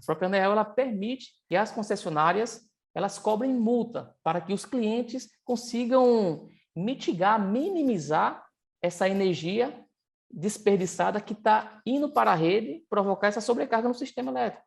própria ANEEL ela permite que as concessionárias elas cobrem multa para que os clientes consigam mitigar, minimizar essa energia desperdiçada que está indo para a rede provocar essa sobrecarga no sistema elétrico.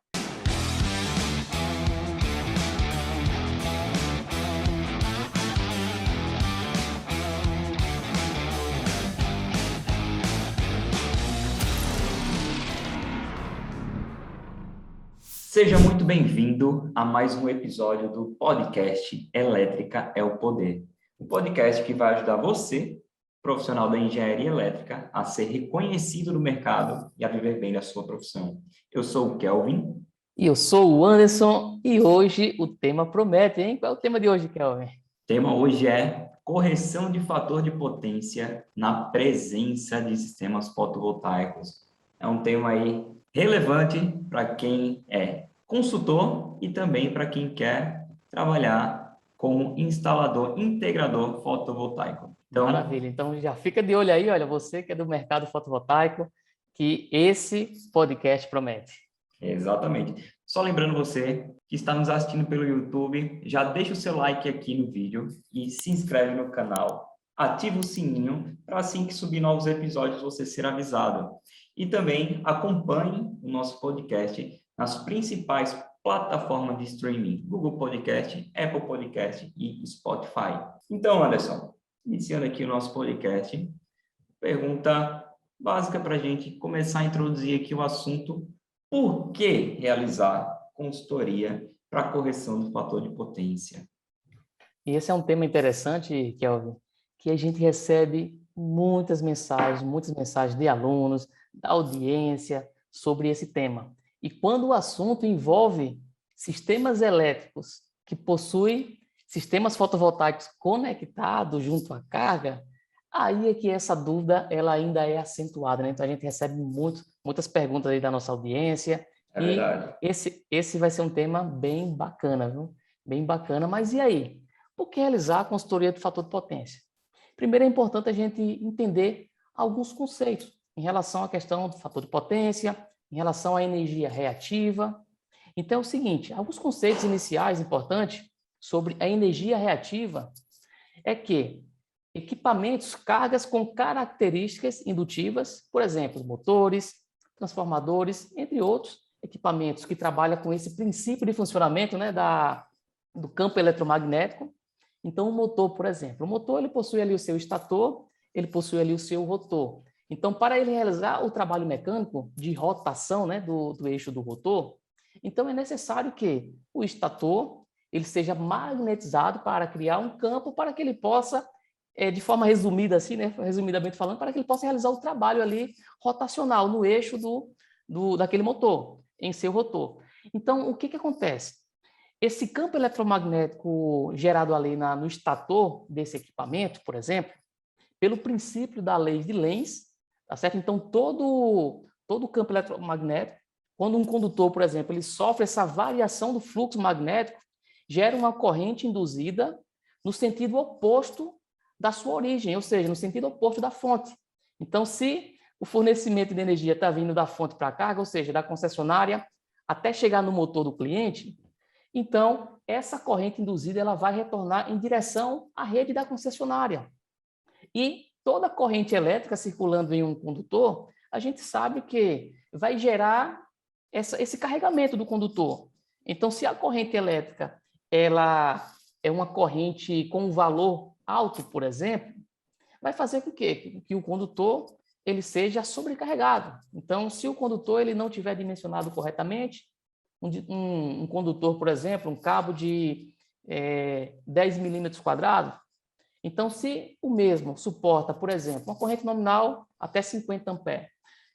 Seja muito bem-vindo a mais um episódio do podcast Elétrica é o Poder. Um podcast que vai ajudar você, profissional da engenharia elétrica, a ser reconhecido no mercado e a viver bem da sua profissão. Eu sou o Kelvin. E eu sou o Anderson e hoje o tema promete, hein? Qual é o tema de hoje, Kelvin? O tema hoje é correção de fator de potência na presença de sistemas fotovoltaicos. É um tema aí relevante para quem é consultor e também para quem quer trabalhar como instalador, integrador fotovoltaico. Então, maravilha. Então, já fica de olho aí, olha, você que é do mercado fotovoltaico, que esse podcast promete. Exatamente. Só lembrando você que está nos assistindo pelo YouTube, já deixa o seu like aqui no vídeo e se inscreve no canal. Ativa o sininho para assim que subir novos episódios você ser avisado. E também acompanhe o nosso podcast nas principais plataformas de streaming, Google Podcast, Apple Podcast e Spotify. Então, Anderson, iniciando aqui o nosso podcast, pergunta básica para a gente começar a introduzir aqui o assunto: por que realizar consultoria para correção do fator de potência? E esse é um tema interessante, Kelvin, que a gente recebe muitas mensagens de alunos, da audiência sobre esse tema. E quando o assunto envolve sistemas elétricos que possuem sistemas fotovoltaicos conectados junto à carga, aí é que essa dúvida ela ainda é acentuada, né? Então a gente recebe muitas perguntas aí da nossa audiência. É verdade. Esse vai ser um tema bem bacana, viu? Bem bacana. Mas e aí? Por que realizar a consultoria de fator de potência? Primeiro é importante a gente entender alguns conceitos em relação à questão do fator de potência, em relação à energia reativa. Então é o seguinte, alguns conceitos iniciais importantes sobre a energia reativa é que equipamentos, cargas com características indutivas, por exemplo, motores, transformadores, entre outros equipamentos que trabalham com esse princípio de funcionamento, né, do campo eletromagnético. Então, o motor, por exemplo, o motor ele possui ali o seu estator, ele possui ali o seu rotor. Então, para ele realizar o trabalho mecânico de rotação, né, do eixo do rotor, então é necessário que o estator ele seja magnetizado para criar um campo para que ele possa, de forma resumida assim, né, resumidamente falando, para que ele possa realizar o trabalho ali rotacional no eixo daquele motor, em seu rotor. Então, o que acontece? Esse campo eletromagnético gerado ali no estator desse equipamento, por exemplo, pelo princípio da lei de Lenz, tá certo? Então, todo o campo eletromagnético, quando um condutor, por exemplo, ele sofre essa variação do fluxo magnético, gera uma corrente induzida no sentido oposto da sua origem, ou seja, no sentido oposto da fonte. Então, se o fornecimento de energia está vindo da fonte para a carga, ou seja, da concessionária até chegar no motor do cliente, então, essa corrente induzida ela vai retornar em direção à rede da concessionária. E toda corrente elétrica circulando em um condutor, a gente sabe que vai gerar esse carregamento do condutor. Então, se a corrente elétrica ela é uma corrente com um valor alto, por exemplo, vai fazer com que o condutor ele seja sobrecarregado. Então, se o condutor ele não tiver dimensionado corretamente, um condutor, por exemplo, um cabo de 10 milímetros quadrados, então, se o mesmo suporta, por exemplo, uma corrente nominal até 50 amperes,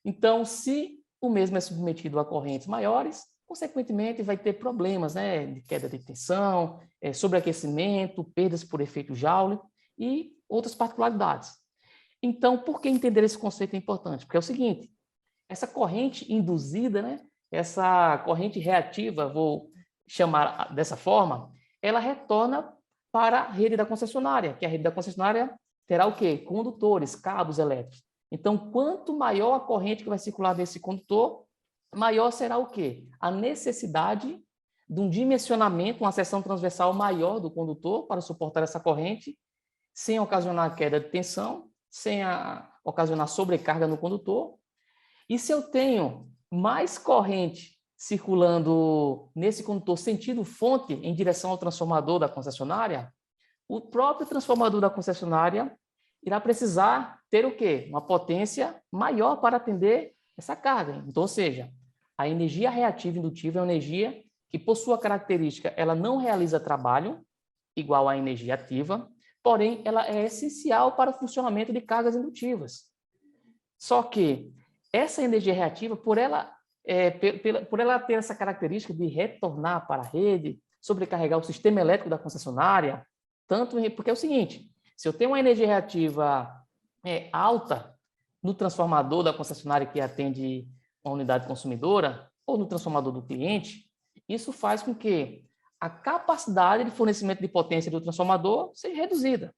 então, se o mesmo é submetido a correntes maiores, consequentemente, vai ter problemas, né, de queda de tensão, sobreaquecimento, perdas por efeito Joule e outras particularidades. Então, por que entender esse conceito é importante? Porque é o seguinte, essa corrente induzida, né, essa corrente reativa, vou chamar dessa forma, ela retorna para a rede da concessionária, que a rede da concessionária terá o quê? Condutores, cabos elétricos. Então, quanto maior a corrente que vai circular desse condutor, maior será o quê? A necessidade de um dimensionamento, uma seção transversal maior do condutor para suportar essa corrente, sem ocasionar queda de tensão, sem ocasionar sobrecarga no condutor. E se eu tenho mais corrente circulando nesse condutor sentido fonte em direção ao transformador da concessionária, o próprio transformador da concessionária irá precisar ter o quê? Uma potência maior para atender essa carga. Então, ou seja, a energia reativa indutiva é uma energia que, por sua característica, ela não realiza trabalho igual à energia ativa, porém, ela é essencial para o funcionamento de cargas indutivas. Só que essa energia reativa, por ela ter essa característica de retornar para a rede, sobrecarregar o sistema elétrico da concessionária, porque é o seguinte, se eu tenho uma energia reativa alta no transformador da concessionária que atende uma unidade consumidora, ou no transformador do cliente, isso faz com que a capacidade de fornecimento de potência do transformador seja reduzida.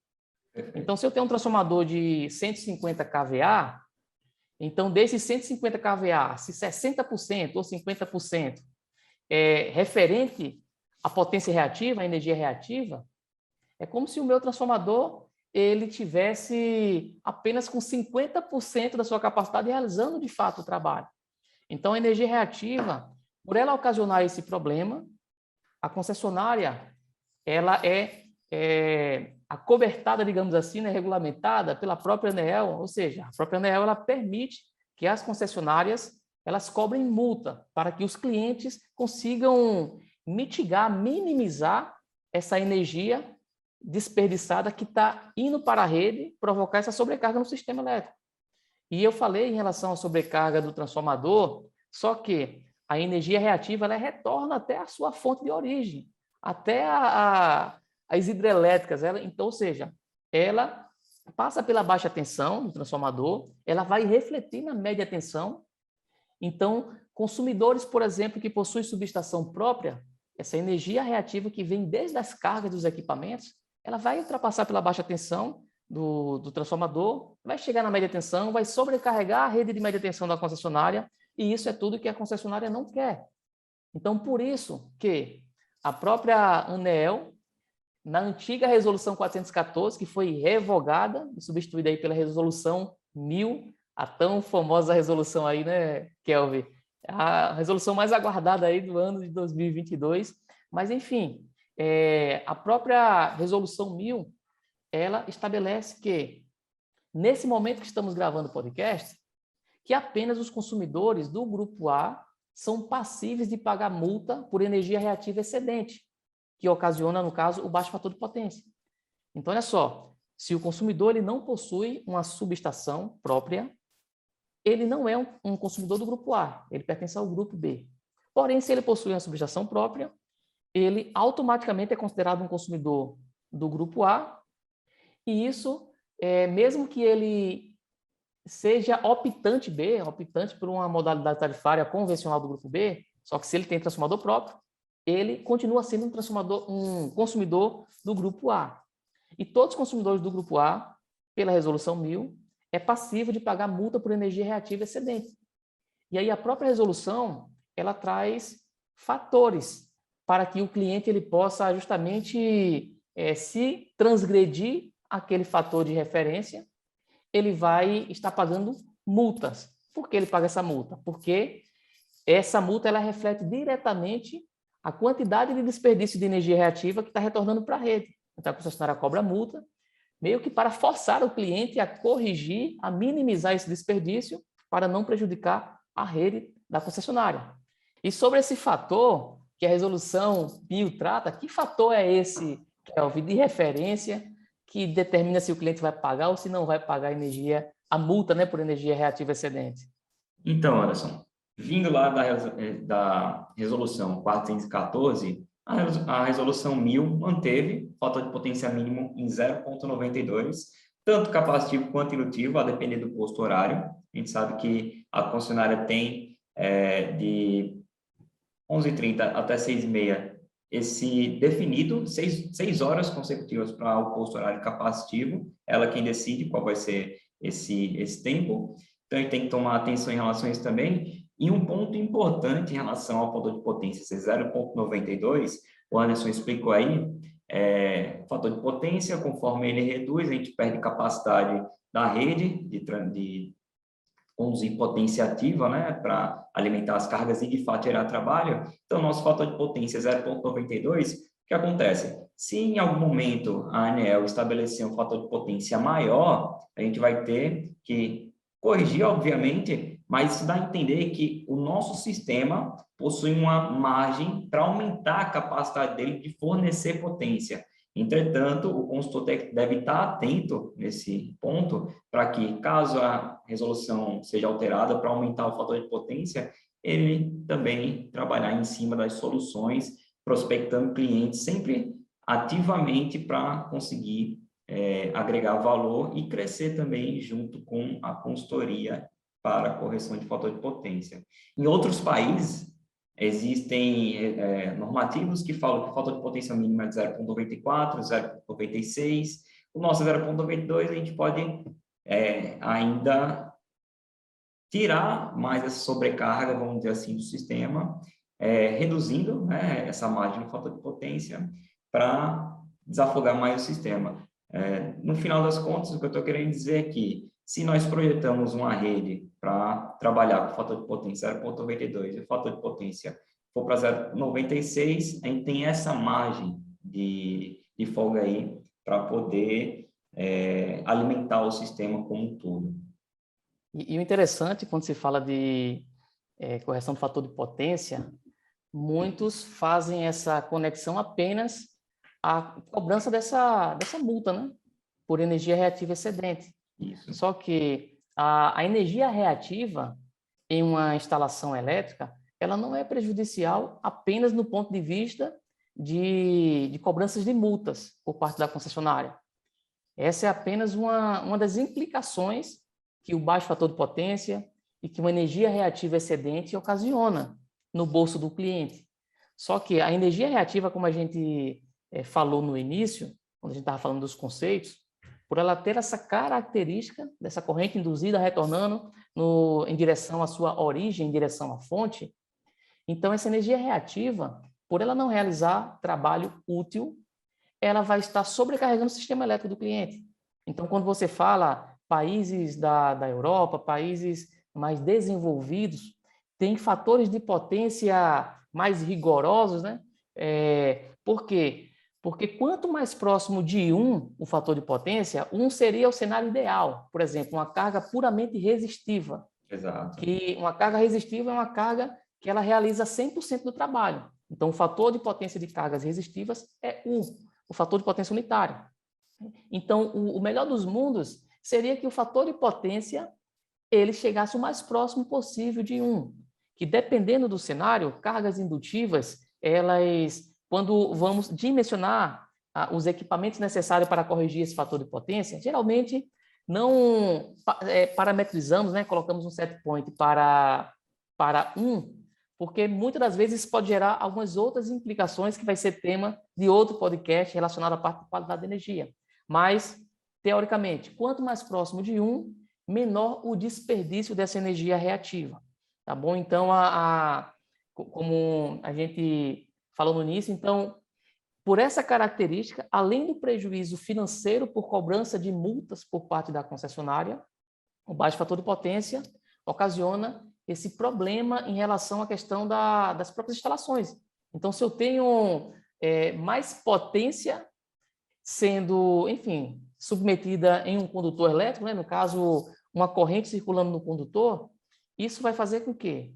Então, se eu tenho um transformador de 150 kVA, então, desses 150 kVA, se 60% ou 50% é referente à potência reativa, à energia reativa, é como se o meu transformador ele tivesse apenas com 50% da sua capacidade realizando, de fato, o trabalho. Então, a energia reativa, por ela ocasionar esse problema, a concessionária ela é acobertada, digamos assim, né, regulamentada pela própria ANEEL, ou seja, a própria ANEEL ela permite que as concessionárias elas cobrem multa para que os clientes consigam mitigar, minimizar essa energia desperdiçada que está indo para a rede provocar essa sobrecarga no sistema elétrico. E eu falei em relação à sobrecarga do transformador, só que a energia reativa ela retorna até a sua fonte de origem, até as hidrelétricas. Então, ou seja, ela passa pela baixa tensão do transformador, ela vai refletir na média tensão. Então, consumidores, por exemplo, que possuem subestação própria, essa energia reativa que vem desde as cargas dos equipamentos, ela vai ultrapassar pela baixa tensão do transformador, vai chegar na média tensão, vai sobrecarregar a rede de média tensão da concessionária, e isso é tudo que a concessionária não quer. Então, por isso que a própria ANEEL, na antiga Resolução 414, que foi revogada e substituída aí pela Resolução 1000, a tão famosa resolução aí, né, Kelvin? A resolução mais aguardada aí do ano de 2022. Mas, enfim, a própria Resolução 1000, ela estabelece que, nesse momento que estamos gravando o podcast, que apenas os consumidores do Grupo A são passíveis de pagar multa por energia reativa excedente, que ocasiona, no caso, o baixo fator de potência. Então, olha só, se o consumidor ele não possui uma subestação própria, ele não é um consumidor do Grupo A, ele pertence ao Grupo B. Porém, se ele possui uma subestação própria, ele automaticamente é considerado um consumidor do Grupo A, e isso, mesmo que ele seja optante B, optante por uma modalidade tarifária convencional do Grupo B, só que se ele tem transformador próprio, ele continua sendo um consumidor do Grupo A. E todos os consumidores do Grupo A, pela Resolução 1000, é passível de pagar multa por energia reativa excedente. E aí a própria resolução, ela traz fatores para que o cliente ele possa justamente, se transgredir aquele fator de referência, ele vai estar pagando multas. Por que ele paga essa multa? Porque essa multa ela reflete diretamente a quantidade de desperdício de energia reativa que está retornando para a rede. Então, a concessionária cobra multa, meio que para forçar o cliente a corrigir, a minimizar esse desperdício para não prejudicar a rede da concessionária. E sobre esse fator que a resolução 1000 trata, que fator é esse, Kelvin, de referência que determina se o cliente vai pagar ou se não vai pagar a multa, né, por energia reativa excedente? Então, Anderson, vindo lá da resolução 414, a resolução 1000 manteve fator de potência mínimo em 0,92, tanto capacitivo quanto indutivo, a depender do posto horário. A gente sabe que a concessionária tem de 11h30 até 6h30 esse definido, 6 horas consecutivas para o posto horário capacitivo, ela quem decide qual vai ser esse tempo. Então, a gente tem que tomar atenção em relação a isso também. E um ponto importante em relação ao fator de potência ser 0,92, o Anderson explicou aí, o fator de potência, conforme ele reduz, a gente perde capacidade da rede de conduzir potência ativa, né, para alimentar as cargas e, de fato, gerar trabalho. Então, nosso fator de potência é 0,92. O que acontece? Se em algum momento a ANEEL estabelecer um fator de potência maior, a gente vai ter que corrigir, obviamente, mas isso dá a entender que o nosso sistema possui uma margem para aumentar a capacidade dele de fornecer potência. Entretanto, o consultor deve estar atento nesse ponto para que, caso a resolução seja alterada para aumentar o fator de potência, ele também trabalhar em cima das soluções, prospectando clientes sempre ativamente para conseguir agregar valor e crescer também junto com a consultoria para a correção de fator de potência. Em outros países, existem normativos que falam que o fator de potência mínima é de 0,94, 0,96. O nosso 0,92, a gente pode ainda tirar mais essa sobrecarga, vamos dizer assim, do sistema, reduzindo, né, essa margem do fator de potência para desafogar mais o sistema. No final das contas, o que eu estou querendo dizer é que, se nós projetamos uma rede para trabalhar com o fator de potência 0,92 e o fator de potência for para 0,96, a gente tem essa margem de folga aí para poder alimentar o sistema como um todo. E o interessante, quando se fala de correção do fator de potência, muitos fazem essa conexão apenas à cobrança dessa multa, né? Por energia reativa excedente. Isso. Só que a energia reativa em uma instalação elétrica, ela não é prejudicial apenas no ponto de vista de cobranças de multas por parte da concessionária. Essa é apenas uma das implicações que o baixo fator de potência e que uma energia reativa excedente ocasiona no bolso do cliente. Só que a energia reativa, como a gente falou no início, quando a gente estava falando dos conceitos, por ela ter essa característica dessa corrente induzida retornando em direção à sua origem, em direção à fonte, então essa energia reativa, por ela não realizar trabalho útil, ela vai estar sobrecarregando o sistema elétrico do cliente. Então, quando você fala países da Europa, países mais desenvolvidos, têm fatores de potência mais rigorosos, né? Por quê? Porque quanto mais próximo de 1 o fator de potência, 1 seria o cenário ideal. Por exemplo, uma carga puramente resistiva. Exato. Que uma carga resistiva é uma carga que ela realiza 100% do trabalho. Então, o fator de potência de cargas resistivas é 1, o fator de potência unitário. Então, o melhor dos mundos seria que o fator de potência ele chegasse o mais próximo possível de 1. Que, dependendo do cenário, cargas indutivas, elas, quando vamos dimensionar os equipamentos necessários para corrigir esse fator de potência, geralmente não parametrizamos, né, colocamos um set point para 1, porque muitas das vezes isso pode gerar algumas outras implicações que vai ser tema de outro podcast relacionado à parte de qualidade da energia. Mas, teoricamente, quanto mais próximo de 1, menor o desperdício dessa energia reativa. Tá bom? Então, como a gente falou no início, então, por essa característica, além do prejuízo financeiro por cobrança de multas por parte da concessionária, o baixo fator de potência ocasiona esse problema em relação à questão das próprias instalações. Então, se eu tenho mais potência sendo, enfim, submetida em um condutor elétrico, né? No caso, uma corrente circulando no condutor, isso vai fazer com que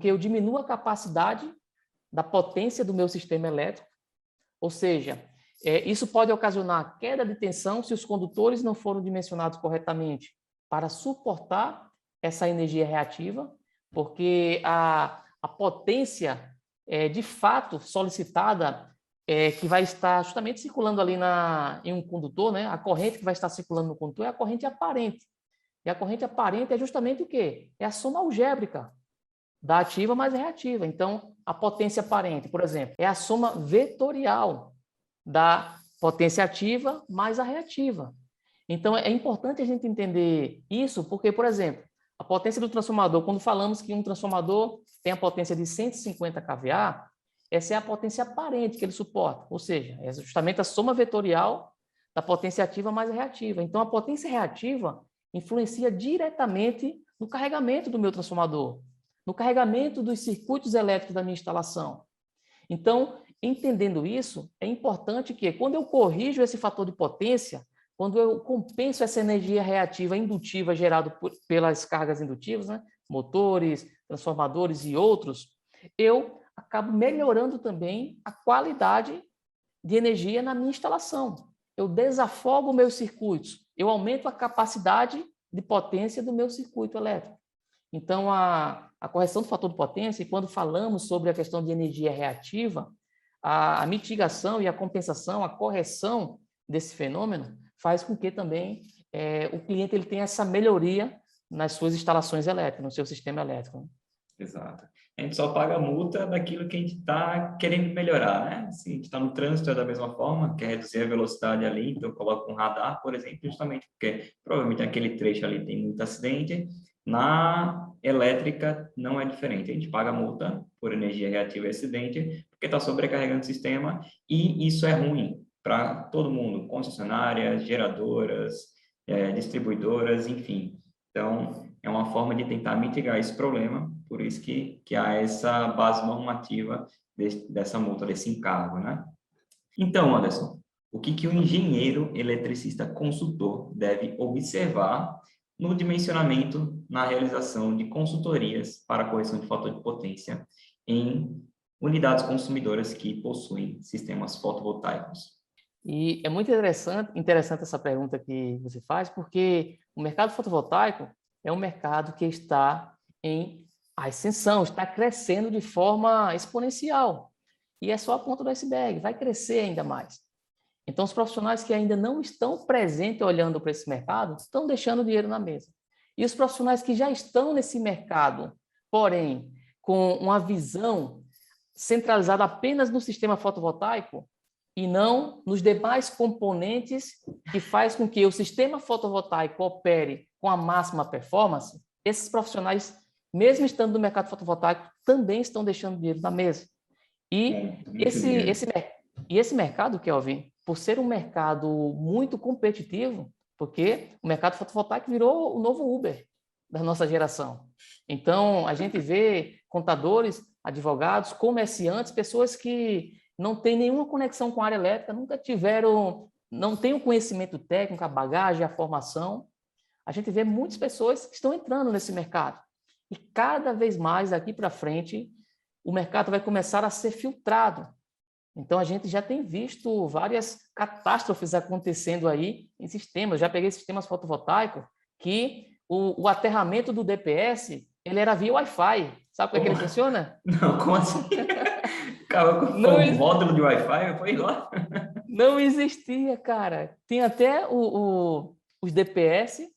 eu diminua a capacidade da potência do meu sistema elétrico, ou seja, isso pode ocasionar queda de tensão se os condutores não foram dimensionados corretamente para suportar essa energia reativa, porque a potência de fato solicitada que vai estar justamente circulando ali em um condutor, né? A corrente que vai estar circulando no condutor é a corrente aparente. E a corrente aparente é justamente o quê? É a soma algébrica da ativa mais reativa. Então, a potência aparente, por exemplo, é a soma vetorial da potência ativa mais a reativa. Então, é importante a gente entender isso, porque, por exemplo, A potência do transformador, quando falamos que um transformador tem a potência de 150 kVA, essa é a potência aparente que ele suporta, ou seja, é justamente a soma vetorial da potência ativa mais a reativa. Então, a potência reativa influencia diretamente no carregamento do meu transformador, no carregamento dos circuitos elétricos da minha instalação. Então, entendendo isso, é importante que, quando eu corrijo esse fator de potência, quando eu compenso essa energia reativa indutiva gerada pelas cargas indutivas, né, motores, transformadores e outros, eu acabo melhorando também a qualidade de energia na minha instalação. Eu desafogo meus circuitos, eu aumento a capacidade de potência do meu circuito elétrico. Então, a correção do fator de potência, e quando falamos sobre a questão de energia reativa, a mitigação e a compensação, a correção desse fenômeno faz com que também o cliente ele tenha essa melhoria nas suas instalações elétricas, no seu sistema elétrico. Exato. A gente só paga a multa daquilo que a gente está querendo melhorar, né? Se a gente está no trânsito é da mesma forma, quer reduzir a velocidade ali, então coloca um radar, por exemplo, justamente porque provavelmente aquele trecho ali tem muito acidente. Na elétrica não é diferente. A gente paga a multa por energia reativa e acidente, porque está sobrecarregando o sistema, e isso é ruim para todo mundo, concessionárias, geradoras, distribuidoras, enfim. Então, é uma forma de tentar mitigar esse problema, por isso que há essa base normativa dessa multa, desse encargo, né? Então, Anderson, o que o engenheiro eletricista consultor deve observar no dimensionamento, na realização de consultorias para correção de fator de potência em unidades consumidoras que possuem sistemas fotovoltaicos? E é muito interessante essa pergunta que você faz, porque o mercado fotovoltaico é um mercado que está em ascensão, está crescendo de forma exponencial. E é só a ponta do iceberg, vai crescer ainda mais. Então, os profissionais que ainda não estão presentes olhando para esse mercado, estão deixando dinheiro na mesa. E os profissionais que já estão nesse mercado, porém, com uma visão centralizada apenas no sistema fotovoltaico, e não nos demais componentes que faz com que o sistema fotovoltaico opere com a máxima performance, esses profissionais, mesmo estando no mercado fotovoltaico, também estão deixando dinheiro na mesa. E esse mercado, Kelvin, por ser um mercado muito competitivo, porque o mercado fotovoltaico virou o novo Uber da nossa geração. Então, a gente vê contadores, advogados, comerciantes, pessoas que não têm nenhuma conexão com a área elétrica, nunca tiveram, não têm o conhecimento técnico, a bagagem, a formação. A gente vê muitas pessoas que estão entrando nesse mercado. E cada vez mais, daqui para frente, o mercado vai começar a ser filtrado. Então, a gente já tem visto várias catástrofes acontecendo aí em sistemas. Já peguei sistemas fotovoltaicos que o aterramento do DPS ele era via Wi-Fi. Sabe como é que ele funciona? Não, como assim? Acaba com o módulo de Wi-Fi, foi lá. Não existia, cara. Tinha até os DPS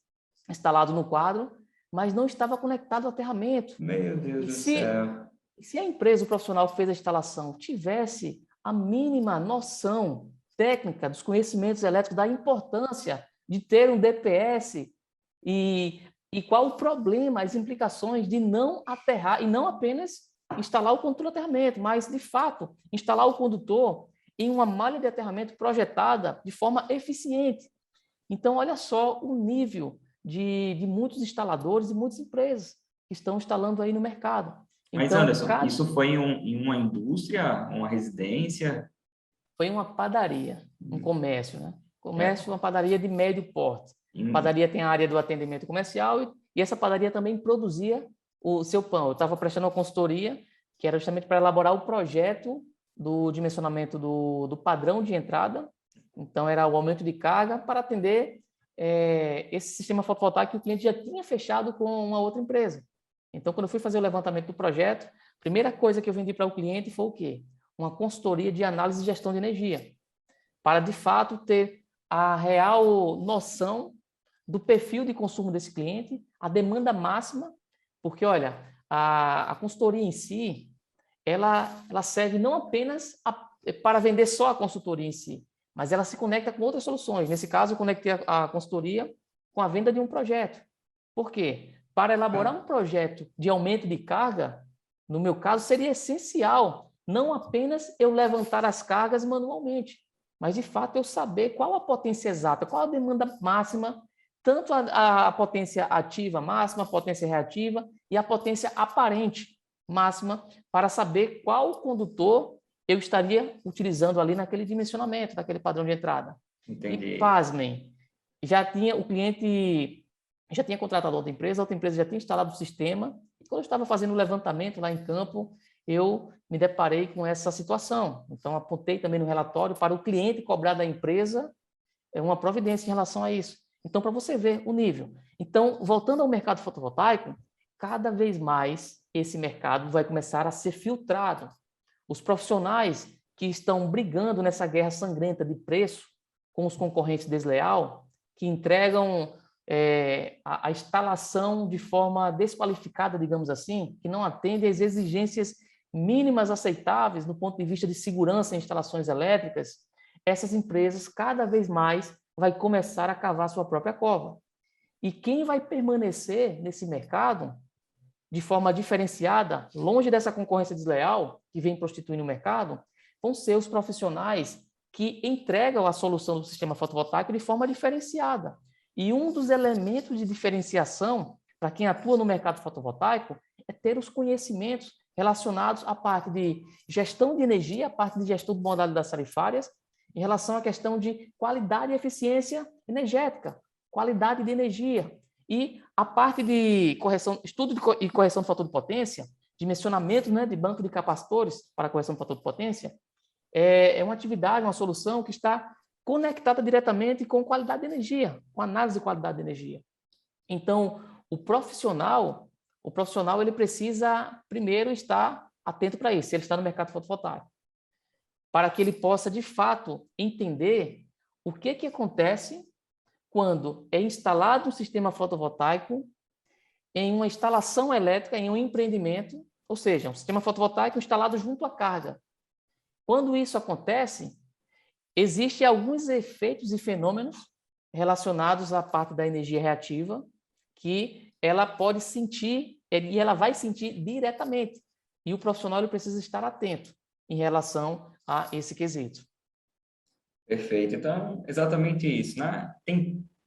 instalados no quadro, mas não estava conectado ao aterramento. Meu Deus do céu. Se a empresa, o profissional que fez a instalação, tivesse a mínima noção técnica dos conhecimentos elétricos, da importância de ter um DPS e qual o problema, as implicações de não aterrar, e não apenas instalar o condutor de aterramento, mas, de fato, instalar o condutor em uma malha de aterramento projetada de forma eficiente. Então, olha só o nível de muitos instaladores e muitas empresas que estão instalando aí no mercado. Mas, então, Anderson, isso foi em uma indústria, uma residência? Foi uma padaria, um comércio, né? Comércio, uma padaria de médio porte. A padaria tem a área do atendimento comercial e essa padaria também produzia o seu pão. Eu estava prestando uma consultoria que era justamente para elaborar o projeto do dimensionamento do padrão de entrada. Então, era o aumento de carga para atender esse sistema fotovoltaico que o cliente já tinha fechado com uma outra empresa. Então, quando eu fui fazer o levantamento do projeto, a primeira coisa que eu vendi para o cliente foi o quê? Uma consultoria de análise e gestão de energia, para, de fato, ter a real noção do perfil de consumo desse cliente, a demanda máxima, porque, olha, a consultoria em si, ela serve não apenas para vender só a consultoria em si, mas ela se conecta com outras soluções. Nesse caso, eu conectei a consultoria com a venda de um projeto. Por quê? para elaborar um projeto de aumento de carga, no meu caso, seria essencial não apenas eu levantar as cargas manualmente, mas, de fato, eu saber qual a potência exata, qual a demanda máxima, tanto a potência ativa máxima, a potência reativa e a potência aparente máxima, para saber qual condutor eu estaria utilizando ali naquele dimensionamento, naquele padrão de entrada. Entendi. E, pasmem, o cliente já tinha contratado outra empresa já tinha instalado o sistema, e quando eu estava fazendo o levantamento lá em campo, eu me deparei com essa situação. Então, apontei também no relatório para o cliente cobrar da empresa uma providência em relação a isso. Então, para você ver o nível. Então, voltando ao mercado fotovoltaico, cada vez mais esse mercado vai começar a ser filtrado. Os profissionais que estão brigando nessa guerra sangrenta de preço com os concorrentes desleal, que entregam a instalação de forma desqualificada, digamos assim, que não atende às exigências mínimas aceitáveis do ponto de vista de segurança em instalações elétricas, essas empresas cada vez mais vai começar a cavar sua própria cova. E quem vai permanecer nesse mercado de forma diferenciada, longe dessa concorrência desleal que vem prostituindo o mercado, vão ser os profissionais que entregam a solução do sistema fotovoltaico de forma diferenciada. E um dos elementos de diferenciação para quem atua no mercado fotovoltaico é ter os conhecimentos relacionados à parte de gestão de energia, à parte de gestão de modalidades tarifárias, em relação à questão de qualidade e eficiência energética, qualidade de energia, e a parte de correção, estudo e correção do fator de potência, dimensionamento, né, de banco de capacitores para correção do fator de potência, é uma atividade, uma solução que está conectada diretamente com qualidade de energia, com análise de qualidade de energia. Então, o profissional ele precisa primeiro estar atento para isso, se ele está no mercado fotovoltaico, para que ele possa, de fato, entender o que acontece quando é instalado um sistema fotovoltaico em uma instalação elétrica, em um empreendimento, ou seja, um sistema fotovoltaico instalado junto à carga. Quando isso acontece, existem alguns efeitos e fenômenos relacionados à parte da energia reativa que ela pode sentir, e ela vai sentir diretamente. E o profissional ele precisa estar atento em relação a esse quesito. Perfeito. Então, exatamente isso, né?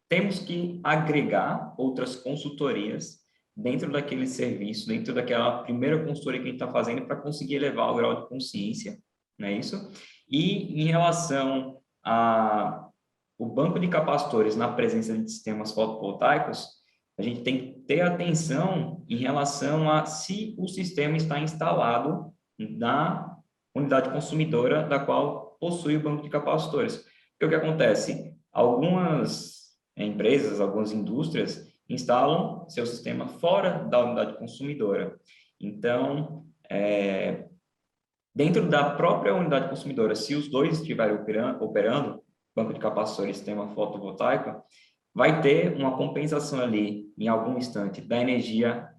Temos que agregar outras consultorias dentro daquele serviço, dentro daquela primeira consultoria que a gente está fazendo para conseguir elevar o grau de consciência, não é isso? E em relação ao banco de capacitores na presença de sistemas fotovoltaicos, a gente tem que ter atenção em relação a se o sistema está instalado na unidade consumidora da qual possui o banco de capacitores. Porque o que acontece? Algumas empresas, algumas indústrias instalam seu sistema fora da unidade consumidora. Então, dentro da própria unidade consumidora, se os dois estiverem operando, banco de capacitores e sistema fotovoltaico, vai ter uma compensação ali, em algum instante, da energia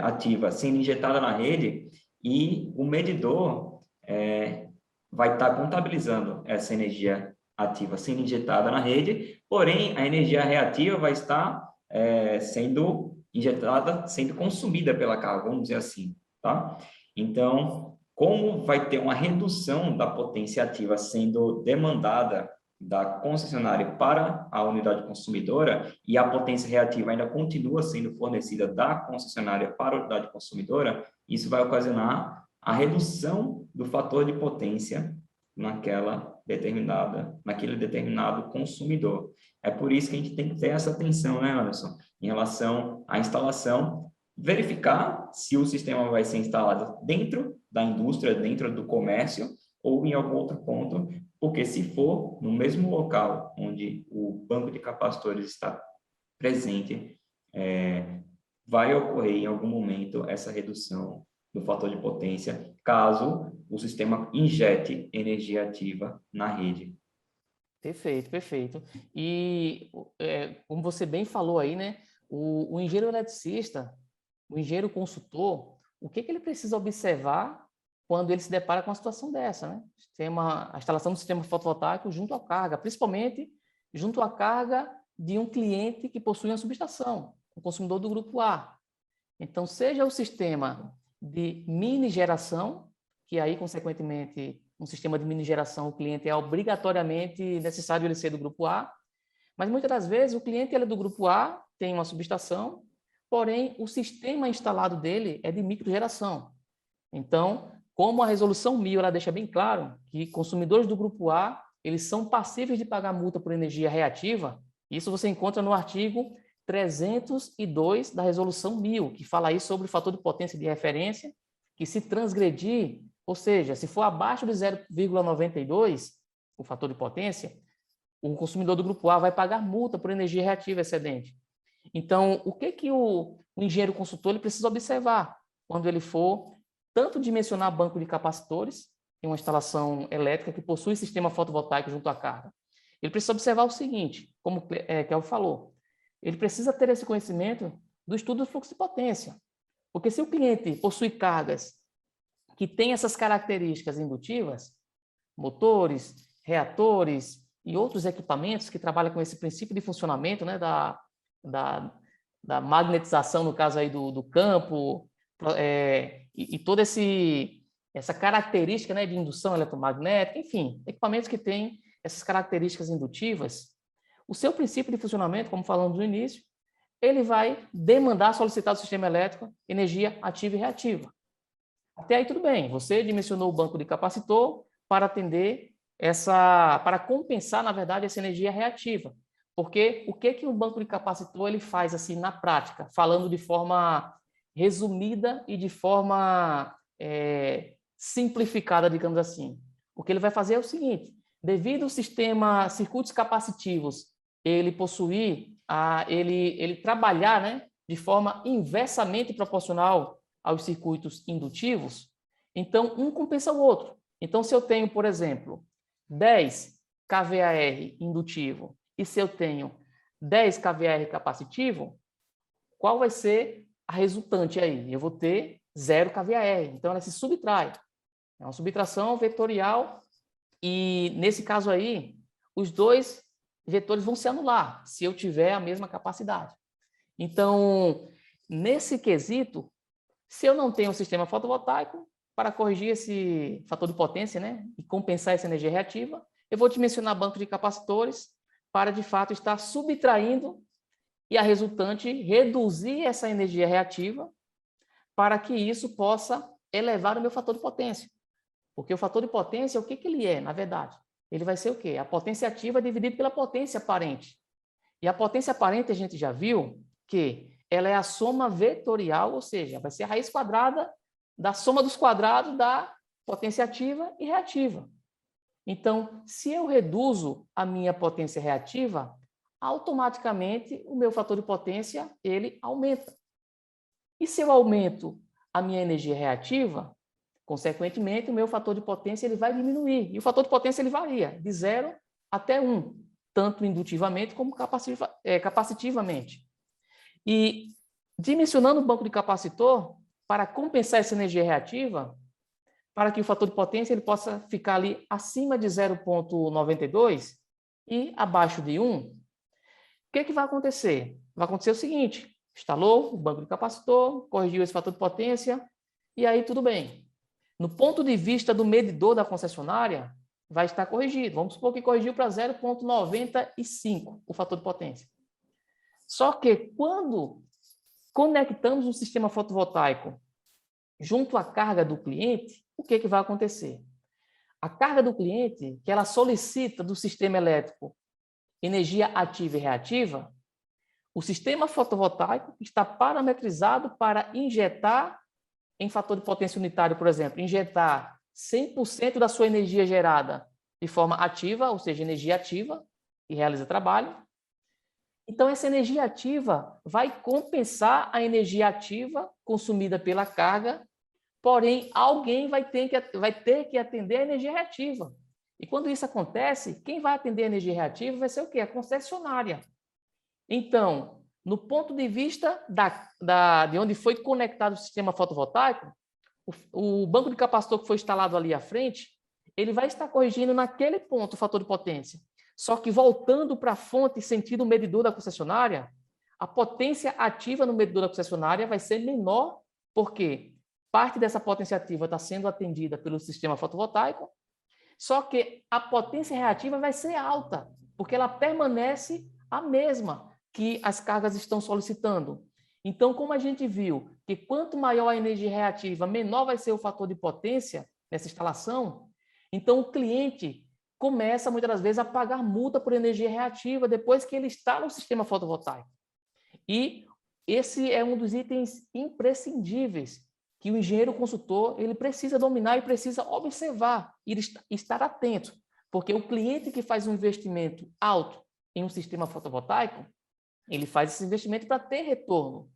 ativa sendo injetada na rede, e o medidor vai estar contabilizando essa energia ativa sendo injetada na rede, porém, a energia reativa vai estar sendo injetada, sendo consumida pela carga, vamos dizer assim, tá? Então, como vai ter uma redução da potência ativa sendo demandada da concessionária para a unidade consumidora e a potência reativa ainda continua sendo fornecida da concessionária para a unidade consumidora, isso vai ocasionar a redução do fator de potência naquele determinado consumidor. É por isso que a gente tem que ter essa atenção, né, Anderson? Em relação à instalação, verificar se o sistema vai ser instalado dentro da indústria, dentro do comércio ou em algum outro ponto, porque se for no mesmo local onde o banco de capacitores está presente, vai ocorrer em algum momento essa redução do fator de potência, caso o sistema injete energia ativa na rede. Perfeito, perfeito. E, como você bem falou aí, né, o engenheiro eletricista, o engenheiro consultor, o que ele precisa observar quando ele se depara com uma situação dessa, né? A instalação do sistema fotovoltaico junto à carga, principalmente junto à carga de um cliente que possui uma subestação, um consumidor do grupo A. Então, seja o sistema de mini geração, que aí, consequentemente, um sistema de mini geração, o cliente é obrigatoriamente necessário ele ser do grupo A, mas muitas das vezes o cliente ele é do grupo A, tem uma subestação, porém o sistema instalado dele é de microgeração. Então, como a resolução 1000 ela deixa bem claro que consumidores do grupo A, eles são passíveis de pagar multa por energia reativa, isso você encontra no artigo 302 da resolução 1000, que fala aí sobre o fator de potência de referência, que se transgredir, ou seja, se for abaixo de 0,92, o fator de potência, o consumidor do grupo A vai pagar multa por energia reativa excedente. Então, o que o engenheiro consultor ele precisa observar quando ele for tanto dimensionar banco de capacitores em uma instalação elétrica que possui sistema fotovoltaico junto à carga? Ele precisa observar o seguinte, como o Kelvin falou, ele precisa ter esse conhecimento do estudo do fluxo de potência. Porque se o cliente possui cargas que têm essas características indutivas, motores, reatores e outros equipamentos que trabalham com esse princípio de funcionamento, né, da magnetização, no caso aí do campo, e toda essa característica, né, de indução eletromagnética, enfim, equipamentos que têm essas características indutivas, o seu princípio de funcionamento, como falamos no início, ele vai demandar, solicitar do sistema elétrico energia ativa e reativa. Até aí tudo bem, você dimensionou o banco de capacitor para atender para compensar, na verdade, essa energia reativa. Porque o que o banco de capacitor ele faz assim na prática, falando de forma resumida e de forma simplificada, digamos assim. O que ele vai fazer é o seguinte: devido ao sistema circuitos capacitivos ele possuir, ele trabalhar, né, de forma inversamente proporcional aos circuitos indutivos, então um compensa o outro. Então, se eu tenho, por exemplo, 10 kVAR indutivo e se eu tenho 10 kVAR capacitivo, qual vai ser a resultante aí? Eu vou ter 0 kVAR. Então, ela se subtrai. É uma subtração vetorial e, nesse caso aí, os dois vetores vão se anular se eu tiver a mesma capacidade. Então, nesse quesito, se eu não tenho um sistema fotovoltaico, para corrigir esse fator de potência, né, e compensar essa energia reativa, eu vou dimensionar banco de capacitores para, de fato, estar subtraindo e a resultante reduzir essa energia reativa para que isso possa elevar o meu fator de potência. Porque o fator de potência, o que ele é, na verdade? Ele vai ser o quê? A potência ativa dividida pela potência aparente. E a potência aparente, a gente já viu que ela é a soma vetorial, ou seja, vai ser a raiz quadrada da soma dos quadrados da potência ativa e reativa. Então, se eu reduzo a minha potência reativa, automaticamente o meu fator de potência ele aumenta. E se eu aumento a minha energia reativa, consequentemente, o meu fator de potência ele vai diminuir. E o fator de potência ele varia de 0 até 1, tanto indutivamente como capacitivamente. E dimensionando o banco de capacitor, para compensar essa energia reativa, para que o fator de potência ele possa ficar ali acima de 0,92 e abaixo de 1, o que vai acontecer? Vai acontecer o seguinte: instalou o banco de capacitor, corrigiu esse fator de potência, e aí tudo bem. No ponto de vista do medidor da concessionária, vai estar corrigido. Vamos supor que corrigiu para 0,95 o fator de potência. Só que quando conectamos um sistema fotovoltaico junto à carga do cliente, o que vai acontecer? A carga do cliente, que ela solicita do sistema elétrico energia ativa e reativa, o sistema fotovoltaico está parametrizado para injetar em fator de potência unitário, por exemplo, injetar 100% da sua energia gerada de forma ativa, ou seja, energia ativa, e realiza trabalho. Então, essa energia ativa vai compensar a energia ativa consumida pela carga, porém, alguém vai ter que atender a energia reativa. E quando isso acontece, quem vai atender a energia reativa vai ser o quê? A concessionária. Então, no ponto de vista de onde foi conectado o sistema fotovoltaico, o banco de capacitor que foi instalado ali à frente, ele vai estar corrigindo naquele ponto o fator de potência. Só que voltando para a fonte sentido medidor da concessionária, a potência ativa no medidor da concessionária vai ser menor, porque parte dessa potência ativa está sendo atendida pelo sistema fotovoltaico, só que a potência reativa vai ser alta, porque ela permanece a mesma que as cargas estão solicitando. Então, como a gente viu que quanto maior a energia reativa, menor vai ser o fator de potência nessa instalação, então o cliente começa, muitas das vezes, a pagar multa por energia reativa depois que ele está no sistema fotovoltaico. E esse é um dos itens imprescindíveis que o engenheiro consultor ele precisa dominar e precisa observar e estar atento, porque o cliente que faz um investimento alto em um sistema fotovoltaico, ele faz esse investimento para ter retorno.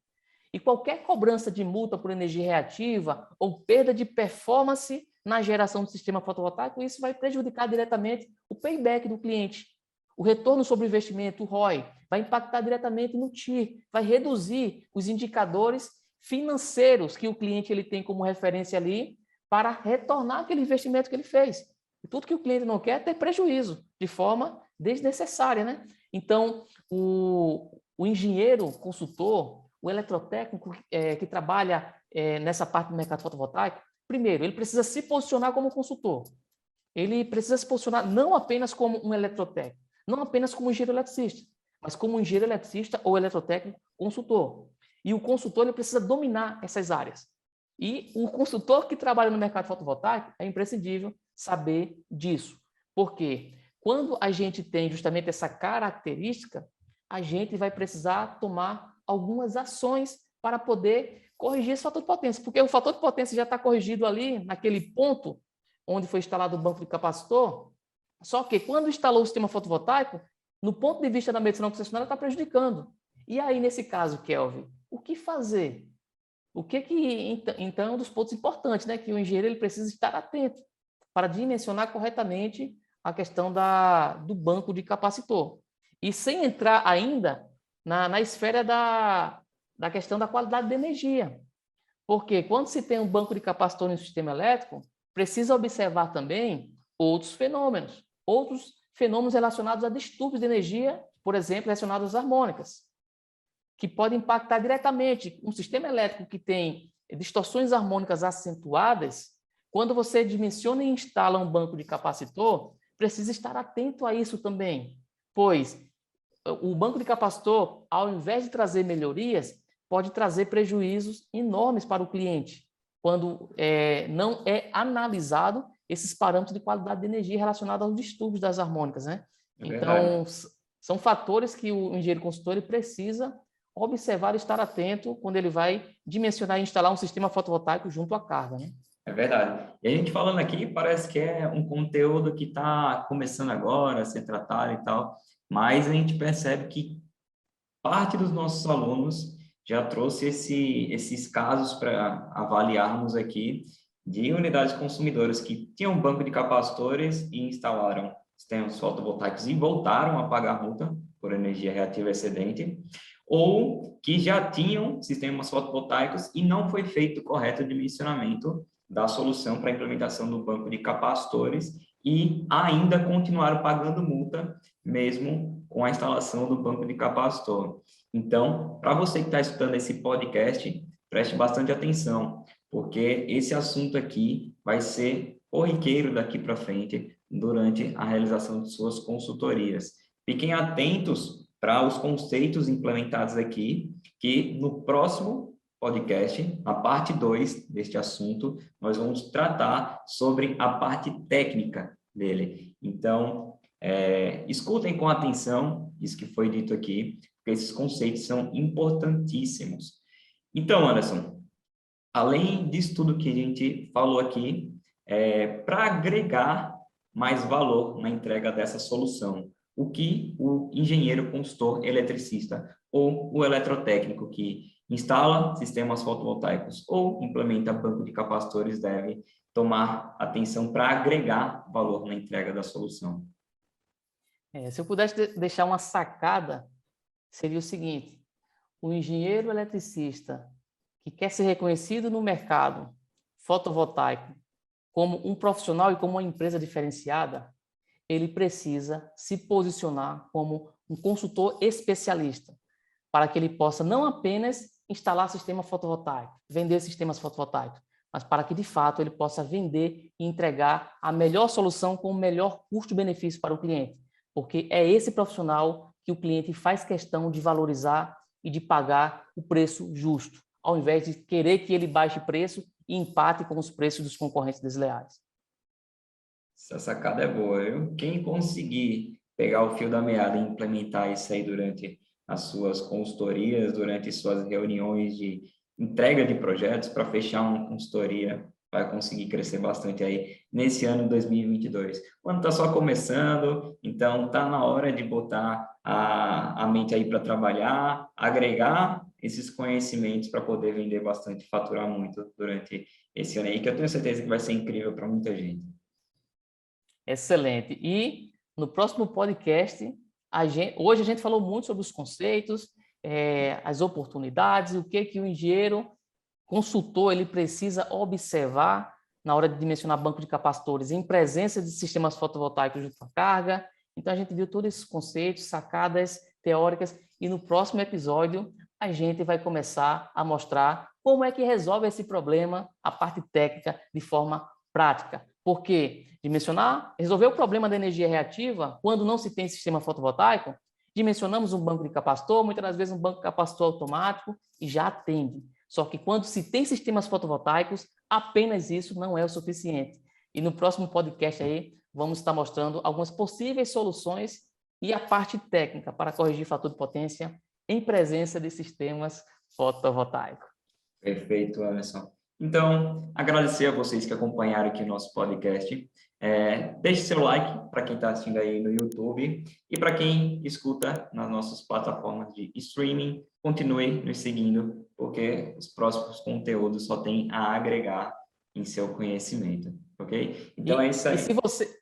E qualquer cobrança de multa por energia reativa ou perda de performance na geração do sistema fotovoltaico, isso vai prejudicar diretamente o payback do cliente. O retorno sobre o investimento, o ROI, vai impactar diretamente no TIR, vai reduzir os indicadores financeiros que o cliente ele tem como referência ali para retornar aquele investimento que ele fez. E tudo que o cliente não quer é ter prejuízo de forma desnecessária, né? Então, o engenheiro consultor, o eletrotécnico que trabalha nessa parte do mercado fotovoltaico, primeiro, ele precisa se posicionar como consultor. Ele precisa se posicionar não apenas como um eletrotécnico, não apenas como um engenheiro eletricista, mas como um engenheiro eletricista ou eletrotécnico consultor. E o consultor ele precisa dominar essas áreas. E o consultor que trabalha no mercado fotovoltaico é imprescindível saber disso. Porque quando a gente tem justamente essa característica, a gente vai precisar tomar algumas ações para poder corrigir esse fator de potência. Porque o fator de potência já está corrigido ali, naquele ponto onde foi instalado o banco de capacitor, só que quando instalou o sistema fotovoltaico, no ponto de vista da medição concessionária, está prejudicando. E aí, nesse caso, Kelvin, o que fazer? Então, é um dos pontos importantes, né? Que o engenheiro ele precisa estar atento para dimensionar corretamente a questão do banco de capacitor. E sem entrar ainda na esfera da questão da qualidade de energia. Porque quando se tem um banco de capacitor no sistema elétrico, precisa observar também outros fenômenos relacionados a distúrbios de energia, por exemplo, relacionados às harmônicas, que podem impactar diretamente um sistema elétrico que tem distorções harmônicas acentuadas. Quando você dimensiona e instala um banco de capacitor, precisa estar atento a isso também, pois o banco de capacitor, ao invés de trazer melhorias, pode trazer prejuízos enormes para o cliente, quando não é analisado esses parâmetros de qualidade de energia relacionados aos distúrbios das harmônicas, né? Então, são fatores que o engenheiro consultor ele precisa observar e estar atento quando ele vai dimensionar e instalar um sistema fotovoltaico junto à carga, né? É verdade. E a gente falando aqui, parece que é um conteúdo que está começando agora a ser tratado e tal, mas a gente percebe que parte dos nossos alunos já trouxe esses casos para avaliarmos aqui de unidades consumidoras que tinham um banco de capacitores e instalaram sistemas fotovoltaicos e voltaram a pagar multa por energia reativa excedente, ou que já tinham sistemas fotovoltaicos e não foi feito o correto dimensionamento da solução para a implementação do banco de capacitores e ainda continuaram pagando multa mesmo com a instalação do banco de capacitor. Então, para você que está escutando esse podcast, preste bastante atenção, porque esse assunto aqui vai ser corriqueiro daqui para frente durante a realização de suas consultorias. Fiquem atentos para os conceitos implementados aqui, que no próximo podcast, a parte 2 deste assunto, nós vamos tratar sobre a parte técnica dele. Então, escutem com atenção isso que foi dito aqui, porque esses conceitos são importantíssimos. Então, Anderson, além disso tudo que a gente falou aqui, para agregar mais valor na entrega dessa solução, o que o engenheiro consultor eletricista ou o eletrotécnico que instala sistemas fotovoltaicos ou implementa banco de capacitores deve tomar atenção para agregar valor na entrega da solução? Se eu pudesse deixar uma sacada, seria o seguinte: o engenheiro eletricista que quer ser reconhecido no mercado fotovoltaico como um profissional e como uma empresa diferenciada, ele precisa se posicionar como um consultor especialista. para que ele possa não apenas instalar sistema fotovoltaico, vender sistemas fotovoltaicos, mas para que, de fato, ele possa vender e entregar a melhor solução com o melhor custo-benefício para o cliente. Porque é esse profissional que o cliente faz questão de valorizar e de pagar o preço justo, ao invés de querer que ele baixe preço e empate com os preços dos concorrentes desleais. Essa sacada é boa, viu? Quem conseguir pegar o fio da meada e implementar isso aí durante as suas consultorias, durante suas reuniões de entrega de projetos para fechar uma consultoria, vai conseguir crescer bastante aí nesse ano de 2022. O ano está só começando, então está na hora de botar a mente aí para trabalhar, agregar esses conhecimentos para poder vender bastante, faturar muito durante esse ano aí, que eu tenho certeza que vai ser incrível para muita gente. Excelente. E no próximo podcast, hoje a gente falou muito sobre os conceitos, as oportunidades, o que o engenheiro consultor ele precisa observar na hora de dimensionar banco de capacitores em presença de sistemas fotovoltaicos de alta carga. Então, a gente viu todos esses conceitos, sacadas teóricas, e no próximo episódio a gente vai começar a mostrar como é que resolve esse problema, a parte técnica, de forma prática. Porque resolver o problema da energia reativa, quando não se tem sistema fotovoltaico, dimensionamos um banco de capacitor, muitas das vezes um banco de capacitor automático, e já atende. Só que quando se tem sistemas fotovoltaicos, apenas isso não é o suficiente. E no próximo podcast aí, vamos estar mostrando algumas possíveis soluções e a parte técnica para corrigir fator de potência em presença de sistemas fotovoltaicos. Perfeito, Anderson. Então, agradecer a vocês que acompanharam aqui o nosso podcast. Deixe seu like para quem está assistindo aí no YouTube e para quem escuta nas nossas plataformas de streaming, continue nos seguindo, porque os próximos conteúdos só tem a agregar em seu conhecimento, ok? Então é isso aí.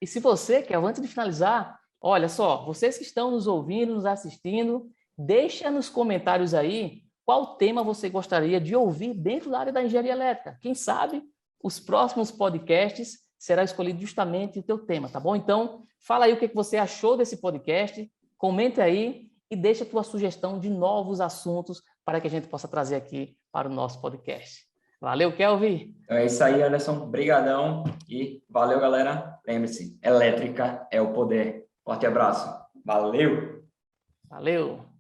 E se você quer, antes de finalizar, olha só, vocês que estão nos ouvindo, nos assistindo, deixa nos comentários aí qual tema você gostaria de ouvir dentro da área da engenharia elétrica. Quem sabe os próximos podcasts será escolhido justamente o teu tema, tá bom? Então, fala aí o que você achou desse podcast, comente aí e deixa a tua sugestão de novos assuntos para que a gente possa trazer aqui para o nosso podcast. Valeu, Kelvin! Então é isso aí, Anderson. Brigadão e valeu, galera. Lembre-se, elétrica é o poder. Forte abraço. Valeu! Valeu!